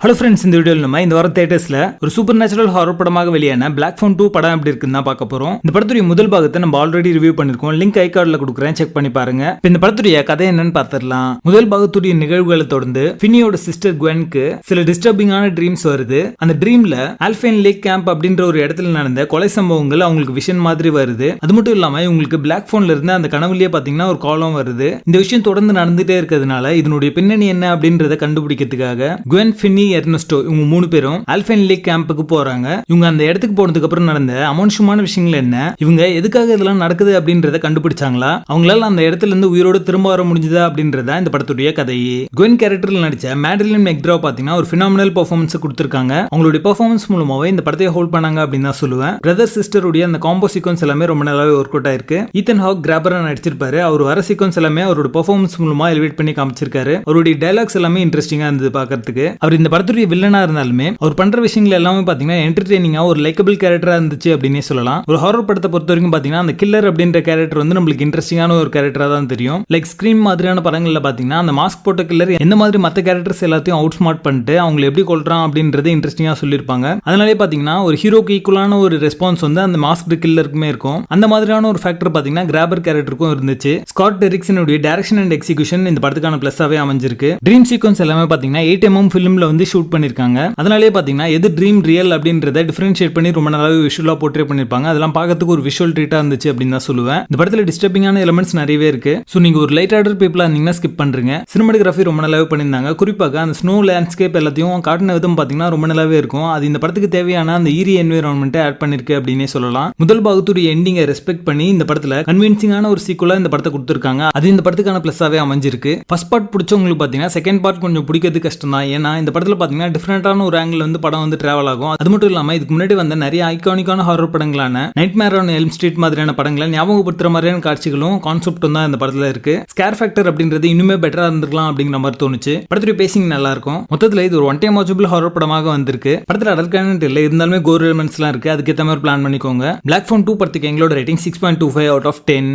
Hello friends, இந்த வீடியோவில் நம்ம இந்த வாரம் தியேட்டர்ஸ்ல ஒரு சூப்பர் நேச்சுரல் ஹாரர் படமாக வெளியான பிளாக் ஃபோன் 2 படம் எப்படி இருக்குன்னு தான் பார்க்க போறோம். இந்த படத்துடைய முதல் பாகத்தை நம்ம ஆல்ரெடி ரிவ்யூ பண்ணிருக்கோம். லிங்க் ஐ கார்டில் கொடுக்குறேன், செக் பண்ணி பாருங்க. இப்போ இந்த படத்துடைய கதை என்னன்னு பார்த்துடலாம். முதல் பாகத்துடைய நிகழ்வுகளை தொடர்ந்து ஃபினியோட சிஸ்டர் குவென்க்கு சில டிஸ்டர்பிங்கான ட்ரீம்ஸ் வருது. அந்த ட்ரீம்ல ஆல்ஃபைன் லேக் கேம்ப் அப்படின்ற ஒரு இடத்துல நடந்த கொலை சம்பவங்கள் அவங்களுக்கு விஷன் மாதிரி வருது. அது மட்டும் இல்லாம இவங்களுக்கு பிளாக் போன்ல இருந்து அந்த கனவுலயே பாத்தீங்கன்னா ஒரு காலம் வருது. இந்த விஷயம் தொடர்ந்து நடந்துட்டே இருக்கிறதுனால இதனுடைய பின்னணி என்ன அப்படின்றத கண்டுபிடிக்கிறதுக்காக குவென், ஃபின்னி, எர்னஸ்டோ இவங்க 3 பேரும் ஆல்ஃபைன் லேக் கேம்புக்கு போறாங்க. இவங்க அந்த இடத்துக்கு போனதுக்கு அப்புறம் நடந்த அமானுஷமான விஷயங்கள் என்ன, இவங்க எதுக்காக இதெல்லாம் நடக்குது அப்படின்றத கண்டுபிடிச்சாங்களா, அவங்களால அந்த இடத்துல இருந்து உயிரோடு திரும்ப வர முடிஞ்சதா அப்படின்றத இந்த படத்துடைய கதை. குவென் கேரக்டர்ல நடிச்ச மேடலின் மெக்ட்ரா பாத்தீங்கன்னா ஒரு பினாமினல் பெர்ஃபார்மன்ஸ் கொடுத்திருக்காங்க. அவங்களுடைய பெர்ஃபார்மன்ஸ் மூலமாவே இந்த படத்தை ஹோல்ட் பண்ணாங்க அப்படின்னு தான் சொல்லுவேன். பிரதர் சிஸ்டருடைய அந்த காம்போ சீக்வன்ஸ் எல்லாமே ரொம்ப நல்லாவே ஒர்க் அவுட் ஆயிருக்கு. ஈத்தன் ஹாக் கிராபரா நடிச்சிருப்பாரு. அவர் வர சீக்வன்ஸ் எல்லாமே அவரோட பெர்ஃபார்மன்ஸ் மூலமா எலிவேட் பண்ணி காமிச்சிருக்காரு. அவருடைய டைலாக்ஸ் எல்லாமே இன்ட்ரெஸ்டிங்கா இருந்தது பாக்கிறதுக்கு. அவர் இந்த படத்துடைய வில்லனா இருந்தாலுமே அவர் பண்ற விஷயங்கள் எல்லாமே பாத்தீங்கன்னா என்டர்டெய்னிங்கா ஒரு லைக்கபிள் கேரக்டரா இருந்துச்சு அப்படின்னே சொல்லலாம். ஒரு ஹாரர் படத்தை பொறுத்த வரைக்கும் பாத்தீங்கன்னா அந்த கில்லர் அப்படின்ற கேரக்டர் வந்து நம்மளுக்கு இன்ட்ரெஸ்டிங்கான ஒரு கேரக்டரா தான் தெரியும். லைக் ஸ்கிரீம் மாதிரியான படங்கள்ல பாத்தீங்கன்னா அந்த மாஸ்க் போட்ட கில்லர் எந்த மாதிரி மத்த கேரக்டர்ஸ் எல்லாத்தையும் அவுட் ஸ்மார்ட் பண்ணிட்டு அவங்களை எப்படி கொல்றான் அப்படின்றது இன்ட்ரெஸ்டிங்கா சொல்லியிருப்பாங்க. அதனாலே பாத்தீங்கன்னா ஒரு ஹீரோக்கு ஈக்குவலான ஒரு ரெஸ்பான்ஸ் வந்து அந்த மாஸ்க் கில்லருக்குமே இருக்கும். அந்த மாதிரியான ஒரு ஃபேக்டர் பாத்தீங்கன்னா கிராபர் கேரக்டருக்கும் இருந்துச்சு. ஸ்காட் டெரிக்சனுடைய டைரக்ஷன் அண்ட் எக்ஸிகியூஷன் இந்த படத்துக்கான பிளஸ்ஸாவே அமைஞ்சிருக்கு. ட்ரீம் சீக்வன்ஸ் எல்லாமே பாத்தீங்கன்னா 8mm ஃபிலிம்ல வந்து ஷூட் பண்ணிருக்காங்க. அதனாலே பாத்தீங்கன்னா எது ட்ரீம் ரியல் அப்படின்றத டிஃபரன்ஷியேட் பண்ணி ரொம்ப நல்லாவே விஷுவலா போர்ட்ரே பண்ணிருப்பாங்க. அதெல்லாம் பார்க்கிறதுக்கு ஒரு விஷுவல் ட்ரீட்டா இருந்துச்சு அப்படின்னு தான் சொல்லுவேன். இந்த படத்துல டிஸ்டர்பிங்கான எலிமெண்ட்ஸ் நிறையவே இருக்கு. சோ நீங்க ஒரு லைட் ஆர்டர் பீப்பிளா இருந்தீங்கன்னா ஸ்கிப் பண்றீங்க. சினிமாட்டோகிராஃபி ரொம்ப நல்லாவே பண்ணிருந்தாங்க. குறிப்பாக அந்த ஸ்னோ லேண்ட்ஸ்கேப் எல்லாத்தையும் காட்டின விதம் பாத்தீங்கன்னா ரொம்ப நல்லாவே இருக்கும். அது இந்த படத்துக்கு தேவையான அந்த ஈரி என்விரான்மெண்ட் ஆட் பண்ணிருக்கு அப்படின்னே சொல்லலாம். முதல் பாகத்துடைய எண்டிங்கை ரெஸ்பெக்ட் பண்ணி இந்த படத்துல கன்வின்சிங்கான ஒரு சீக்குவலா இந்த படத்தை கொடுத்திருக்காங்க. அது இந்த படத்துக்கான பிளஸ்ஸாவே அமைஞ்சிருக்கு. ஃபர்ஸ்ட் பார்ட் பிடிச்சவங்களுக்கு பாத்தீங்கன்னா செகண்ட் பார்ட் கொஞ்சம் பிடிக்கிறது கஷ்டம் தான். ஏன்னா இந்த படத்துல பாத்தீங்கன்னா டிஃபரெண்டான ஒரு ஆங்கிள் வந்து படம் வந்து டிராவல் ஆகும். அது மட்டும் இல்லாம இதுக்கு முன்னாடி வந்த நிறைய ஐகானிக்கான ஹாரர் படங்களான நைட்மேர் ஆன் எல்ம் ஸ்ட்ரீட் மாதிரியான படங்களை ஞாபகப்படுத்துற மாதிரியான காட்சிகளும் கான்செப்டும் தான் இந்த படத்துல இருக்கு. ஸ்கேர் ஃபேக்டர் அப்படின்றது இன்னுமே பெட்டரா இருந்திருக்கலாம் அப்படிங்கிற மாதிரி தோணுச்சு. படத்துடைய பேசிங் நல்லா இருக்கும். மொத்தத்துல இது ஒரு ஒன் டைம் வாட்சபிள் ஹாரர் படமாக வந்திருக்கு. படத்துல அடல்ட் கண்டென்ட் இல்ல, இருந்தாலுமே கோர் எலிமெண்ட்ஸ்லாம் இருக்கு. அதுக்கேற்ற மாதிரி பிளான் பண்ணிக்கோங்க. பிளாக் ஃபோன் 2 படத்துக்கு எங்களோட ரேட்டிங் 6.25 out of 10.